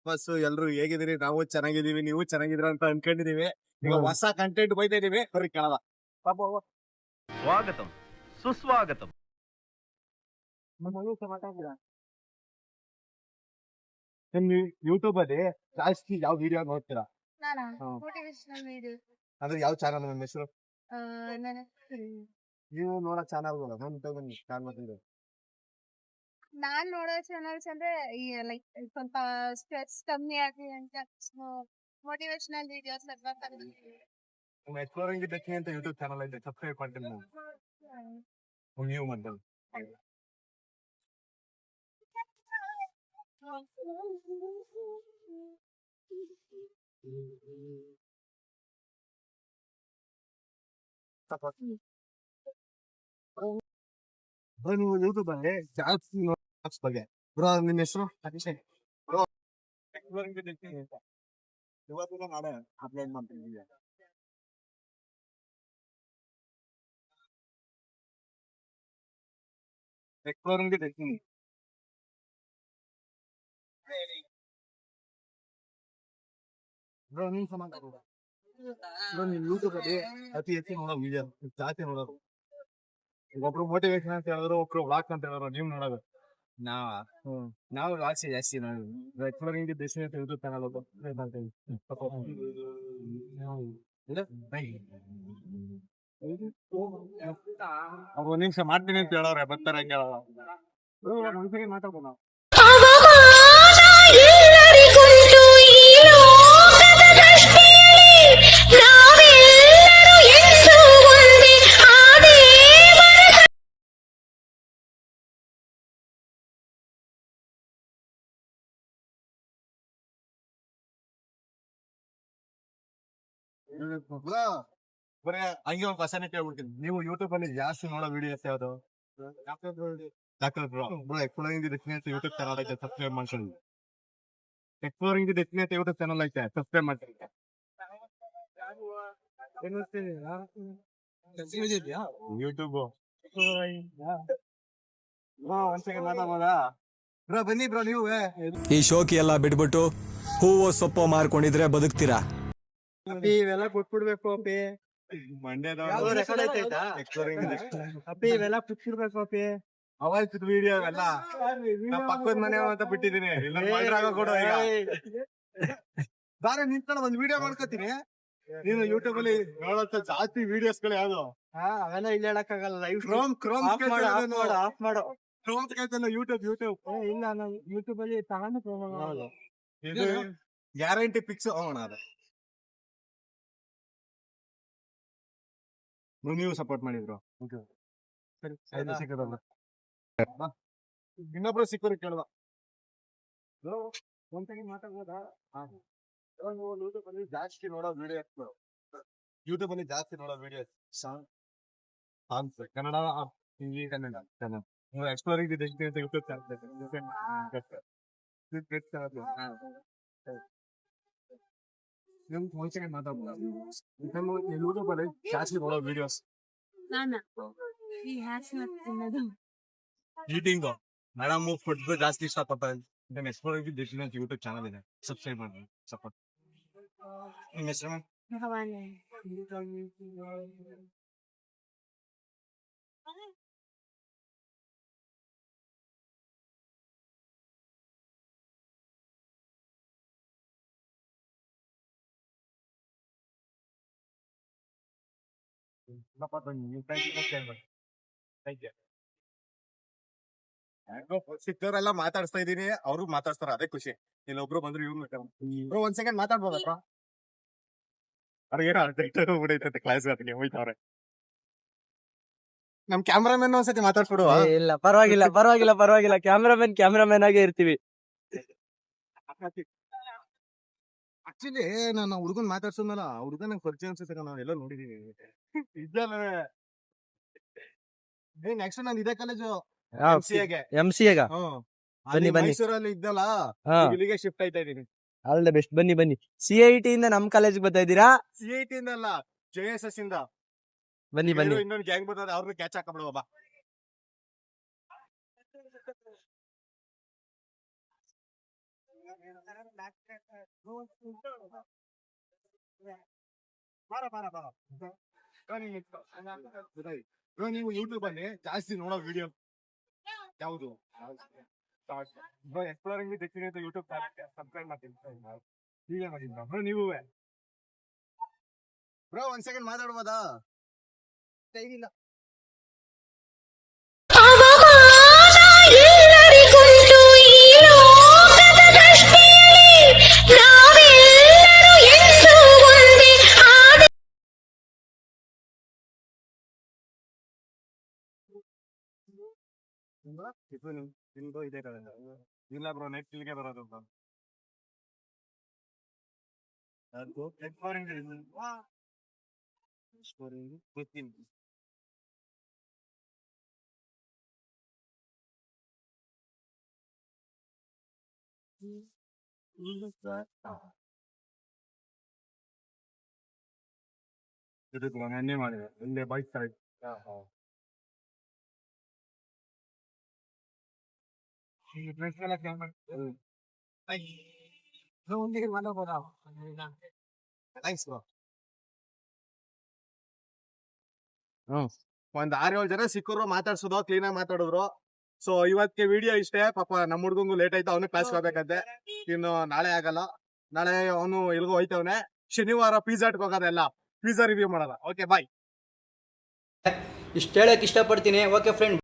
Bus ಎಲ್ರು ಹೇಗಿದ್ದೀರಿ? ನಾವು ಚೆನ್ನಾಗಿದೀವಿ, ನೀವು ಚೆನ್ನಾಗಿದ್ರ ಅಂತ ಅನ್ಕೊಂಡಿದೀವಿ. ಈಗ ಹೊಸ ಕಂಟೆಂಟ್ ಬೈತಾ ಇದೀವಿ, ಬರ್ರಿ ಕೇಳಲ್ಲ. ಸ್ವಾಗತಂ ಸುಸ್ವಾಗತಂ. ಯೂಟ್ಯೂಬ್ ಅಲ್ಲಿ ಜಾಸ್ತಿ ಯಾವ ವಿಡಿಯೋ ನೋಡ್ತೀರಾ? ನಾನಾ ಹಾ. Motivational video. ಅಂದ್ರೆ ಯಾವ ಚಾನಲ್ ನಿಮ್ಮ ಹೆಸರು? ನಾನು ನೀವು ನೋಡೋ ಚಾನಲ್ ನಾನ್ ನೋಡೋ ಚಾನಲ್ಸ್ ಅಂದ್ರೆ ಈ ಲೈಕ್ ಸ್ವಲ್ಪ ಸ್ಟ್ರೆಸ್ ಕಮ್ಮಿ ಆಗ್ಲಿ ಅಂತ ಮೋಟಿವೇಶನಲ್ ವಿಡಿಯೋಸ್ ಎಲ್ಲ ತೆಗ್ದಿದ್ದೀನಿ. ಎಕ್ಸ್ಪ್ಲೋರಿಂಗ್ ದಕ್ಷಿಣ ಅಂತ ಯೂಟ್ಯೂಬ್ ಚಾನಲ್ ಐತೆ, ಸಬ್ಸ್ಕ್ರೈಬ್ ಮಾಡ್ತೀನಿ ನಾವು. ನೀವು ಮತ್ತೆ ನೀವು ಯೂಟ್ಯೂಬ್ ಅಲ್ಲಿ ಜಾಸ್ತಿ ಬಗ್ಗೆ ಬ್ರೋ, ನಿಮ್ಮ ಹೆಸರು? ಅಭಿಷೇಕ್ ಬ್ರೋ. ಎಕ್ಸ್ಪ್ಲೋರಿಂಗ್ ದಕ್ಷಿಣ ಅಂತ ಇವತ್ತಿನ ನಾಳೆ ಅಪ್ಲೋಡ್ ಮಾಡ್ತಿದ್ದೀವಿ. ಎಕ್ಸ್ಪ್ಲೋರಿಂಗ್ ದಕ್ಷಿಣ ಬ್ರೋ, ನೀವು ಸಮಾನ ಬ್ರೋ, ನೀವು ಯೂಟ್ಯೂಬ್ ಅಲ್ಲಿ ಅತಿ ಹೆಚ್ಚು ನೋಡೋ ವಿಡಿಯೋ ಜಾಸ್ತಿ ನೋಡೋದು. ಒಬ್ರು ಮೋಟಿವೇಶನ್ ಅಂತ ಹೇಳಿದ್ರು, ಒಬ್ರು ವ್ಲಾಗ್ ಅಂತ ಹೇಳಿದ್ರು, ನೀವು ನೋಡೋದು. ನಾವು ವ್ಲಾಗ್ಸ್ ಜಾಸ್ತಿ ನೋಡೋದು. ಎಕ್ಸ್ಪ್ಲೋರಿಂಗ್ ದಕ್ಷಿಣ ಅಂತ ಯೂಟ್ಯೂಬ್ ಚಾನಲ್ ಅವ್ರು ಒಂದ್ ನಿಮಿಷ ಮಾಡ್ತೀನಿ ಅಂತ ಹೇಳವ್ರೆ, ಬರ್ತಾರೆ ಕೇಳೋದು. ಒಂದ್ಸರಿ ಮಾತಾಡ್ಬೋದು ನಾವು. ಎಲ್ಲರಿಗುಂಟು ಈ ಲೋಕದ ದೃಷ್ಟಿಯಲ್ಲಿ ನಾವೆಲ್ಲರೂ ಎಂದು ಒಂದೇ ಆ ದೇವರ ಬರೀ ಹಂಗೆ ಒಂದು ಕ್ವಶನ್ ಕೇಳ್ಬಿಡ್ತೀನಿ, ನೀವು ಯೂಟ್ಯೂಬ್ ಅಲ್ಲಿ ಜಾಸ್ತಿ ನೋಡೋ ವಿಡಿಯೋಸ್ ಯಾವ್ದು? Doctor bro. ಎಕ್ಸ್ಪ್ಲೋರಿಂಗ್ ದಕ್ಷಿಣ ಅಂತ ಯೂಟ್ಯೂಬ್ ಚಾನಲ್ ಐತೆ, ಸಬ್ಸ್ಕ್ರೈಬ್ ಮಾಡ್ಕೊಳ್ಳಿ. ಎಕ್ಸ್ಪ್ಲೋರಿಂಗ್ ದಕ್ಷಿಣ ಅಂತ ಯೂಟ್ಯೂಬ್ ಚಾನಲ್ ಐತೆ, ಸಬ್ಸ್ಕ್ರೈಬ್ ಮಾಡ್ಕೊಳ್ಳಿ. ಯೂಟ್ಯೂಬ್ ಒಂದ್ ಸೆಕೆಂಡ್ ಮಾತಾಡ್ಬೋದಾ ಬ್ರೋ? ಬನ್ನಿ ಬ್ರೋ, ನೀವು ಈ ಶೋಕಿ ಎಲ್ಲ ಬಿಟ್ಬಿಟ್ಟು ಹೂವು ಸೊಪ್ಪು ಮಾರ್ಕೊಂಡಿದ್ರೆ ಬದುಕ್ತೀರಾ? ಇವೆಲ್ಲ ಕೊಟ್ಬಿಡ್ಬೇಕು ಅಪ್ಪಿ. ಅಪ್ಪಿ ಇವೆಲ್ಲ ಕುಚ್ಚಿರ್ಬೇಕು ಅಪ್ಪಿ. ಅವಾಯ್ತು ವಿಡಿಯೋ ಎಲ್ಲ ಪಕ್ಕದ ಮನೆ ಅಂತ ಬಿಟ್ಟಿದೀನಿ. ಬಾರೆ ನಿಂತ್ಕೊಂಡು ಒಂದ್ ವಿಡಿಯೋ ಮಾಡ್ಕೋತೀನಿ. ನೀನು ಯೂಟ್ಯೂಬ್ ಅಲ್ಲಿ ನೋಡೋ ಜಾಸ್ತಿ ವಿಡಿಯೋಸ್ ಗಳು ಯಾವ್ದು? ಅವೆಲ್ಲ ಇಲ್ಲಿ ಹೇಳಕ್ಕಾಗಲ್ಲ. ಲೈವ್ ಕ್ರೋಮ್ ಆಫ್ ಮಾಡು. ಯೂಟ್ಯೂಬ್ ಇಲ್ಲ ನಾವು ಯೂಟ್ಯೂಬ್ ಅಲ್ಲಿ ತಗೊಂಡು ಇದು ಗ್ಯಾರಂಟಿ ಫಿಕ್ಸ್ ಹೋಗೋಣ. ಅದು ನೀವು ಸಪೋರ್ಟ್ ಮಾಡಿದ್ರು. ಇನ್ನೊಬ್ರು ಸಿಕ್ಕರು ಕೇಳ್ದ, ಒಂದ್ಸರಿ ಮಾತಾಡ್ಬೋದಾ? ಯೂಟ್ಯೂಬ್ ಅಲ್ಲಿ ಜಾಸ್ತಿ ನೋಡೋ ವಿಡಿಯೋಸ್, ಯೂಟ್ಯೂಬ್ ಅಲ್ಲಿ ಜಾಸ್ತಿ ನೋಡೋ videos songs, Kannada, Hindi, Kannada channel. Exploring ದಕ್ಷಿಣ ಅಂತ ಯೂಟ್ಯೂಬ್ ಚಾನಲ್ ಮಾತಾಡ್ಬೋದು. ಯೂಟ್ಯೂಬ್ ಅಲ್ಲಿ ಜಾಸ್ತಿ ನೋಡೋ ವಿಡಿಯೋಸ್ ಈಟಿಂಗ್, ಮೇಡಮ್ ಫುಡ್ ಜಾಸ್ತಿ ಇಷ್ಟಪಡ್ತಾರೆ. ಎಕ್ಸ್ಪ್ಲೋರಿಂಗ್ ದಕ್ಷಿಣ ಅಂತ ಯೂಟ್ಯೂಬ್ ಚಾನಲ್ ಇದೆ, ಸಬ್ಸ್ಕ್ರೈಬ್ ಮಾಡಿ ಸಪೋರ್ಟ್. ನಿಮ್ಮ ಹೆಸರು? ಸಿಕ್ತವರೆಲ್ಲ ಮಾತಾಡ್ಸ್ತಾ ಇದೀನಿ, ಅವ್ರು ಮಾತಾಡ್ತಾರ, ಅದೇ ಖುಷಿ. ಇಲ್ಲೊಬ್ರು ಬಂದ್ರು, ಇವ್ರು ಒಂದ್ ಸೆಕೆಂಡ್ ಮಾತಾಡ್ಬೋದಪ್ಪ? ಅವ್ರಿಗೇನೋ ಬಿಡೈತೆ ಕ್ಲಾಸ್ ಹೋಯ್ತವ್ರೆ. ನಮ್ ಕ್ಯಾಮ್ರಾಮನ್ ಒಂದ್ಸತಿ ಮಾತಾಡ್ಸ್ಬಿಡುವ? ಇಲ್ಲ ಪರವಾಗಿಲ್ಲ. ಕ್ಯಾಮ್ರಾಮನ್ ಆಗೇ ಇರ್ತೀವಿ. ಆಕ್ಚುಲಿ ನಾನು ಹುಡುಗನ್ ಮಾತಾಡ್ಸೋದ್ನಲ್ಲ, ಹುಡುಗ ನಂಗೆ ಪರಿಚಯ ಅನ್ಸುತ್ತೆ, ನಾವು ಎಲ್ಲ ನೋಡಿದೀವಿ. ನೆಕ್ಸ್ಟ್ ನಾನು ಇದೇ ಕಾಲೇಜು MCA ಗ ಬನ್ನಿ. ಮೈಸೂರಲ್ಲಿ ಇದ್ದಲ್ಲ, ಇಲ್ಲಿಗೆ ಶಿಫ್ಟ್ ಆಯ್ತಾ ಇದೀನಿ. All the best. ಬನ್ನಿ. CIT ಇಂದ ನಮ್ ಕಾಲೇಜ್ ಬರ್ತಾ ಇದ್ದೀರಾ? CIT ಇಂದಲ್ಲ, JSS ಇಂದ. ಬನ್ನಿ. ಇನ್ನೊಂದು ಗ್ಯಾಂಗ್ ಬರ್ತದೆ, ಅವ್ರನ್ನ ಕ್ಯಾಚ್ ಹಾಕಬಿಡುವ ಬಾ. ಬ್ರೋ ನೀವು ಯೂಟ್ಯೂಬ್ ಅಲ್ಲಿ ಜಾಸ್ತಿ ನೋಡೋ ವಿಡಿಯೋ ಯಾವುದು? ಬ್ರೋ ಎಕ್ಸ್ಪ್ಲೋರಿಂಗ್ ವಿತ್ ಎಕ್ಸ್ಪೀರಿಯನ್ಸ್ ಅಂತ ಯೂಟ್ಯೂಬ್ ಸಬ್ಸ್ಕ್ರೈಬ್ ಮಾಡ್ತೀನಿ ವಿಡಿಯೋ ಮಾಡಿದ್ರ ಬ್ರೋ ನೀವು? ಬ್ರೋ ಒಂದ್ ಸೆಕೆಂಡ್ ಮಾತಾಡ್ಬೋದಾ? ಇಲ್ಲ ಅವಮಾನ ಎಲ್ಲರಿಗುಂಟು ಈ ಲೋಕದ ದೃಷ್ಟಿಯಲ್ಲಿ ನಾವೆಲ್ಲರೂ ಎಂದು ಒಂದೇ ಆದ ನಿಮ್ದು ಇದೆ ಕಡೆ ಇಲ್ಲ ಬ್ರೋ ನೆಕ್ಸ್ಟ್ ಇಲ್ಲಿಗೆ ಬರೋದು ಬ್ರೋ. ಅದು ಎಕ್ಸ್ಪ್ಲೋರಿಂಗ್ ಗೊತ್ತಿಲ್ಲ. ಇದು ನೆನ್ನೆ ಮಾಡಿದೆ ಇಲ್ಲೇ ಬೈಕ್ ಸೈಡ್. Thanks bro. ಒಂದ್ 6-7 ಜನ ಸಿಕ್ಕರು, ಮಾತಾಡ್ಸೋದು ಕ್ಲೀನ್ ಆಗಿ ಮಾತಾಡಿದ್ರು. ಸೊ ಇವತ್ತಿಗೆ ವಿಡಿಯೋ ಇಷ್ಟೇ. ಪಾಪ ನಮ್ಮ ಹುಡ್ಗಂಗು ಲೇಟ್ ಆಯ್ತು, ಅವನು ಕ್ಲಾಸ್ ಹೋಗ್ಬೇಕಂತೆ. ಇನ್ನು ನಾಳೆ ಆಗಲ್ಲ, ನಾಳೆ ಅವನು ಎಲ್ಗೋ ಹೋಯ್ತವನೆ. ಶನಿವಾರ ಪಿಜ್ಜಾಟ್ಗೆ ಹೋಗೋದೆಲ್ಲ ಪಿಜ್ಜಾ ರಿವ್ಯೂ ಮಾಡೋದ. Okay bye. ಇಷ್ಟು ಹೇಳಕ್ ಇಷ್ಟಪಡ್ತೀನಿ. Okay friend.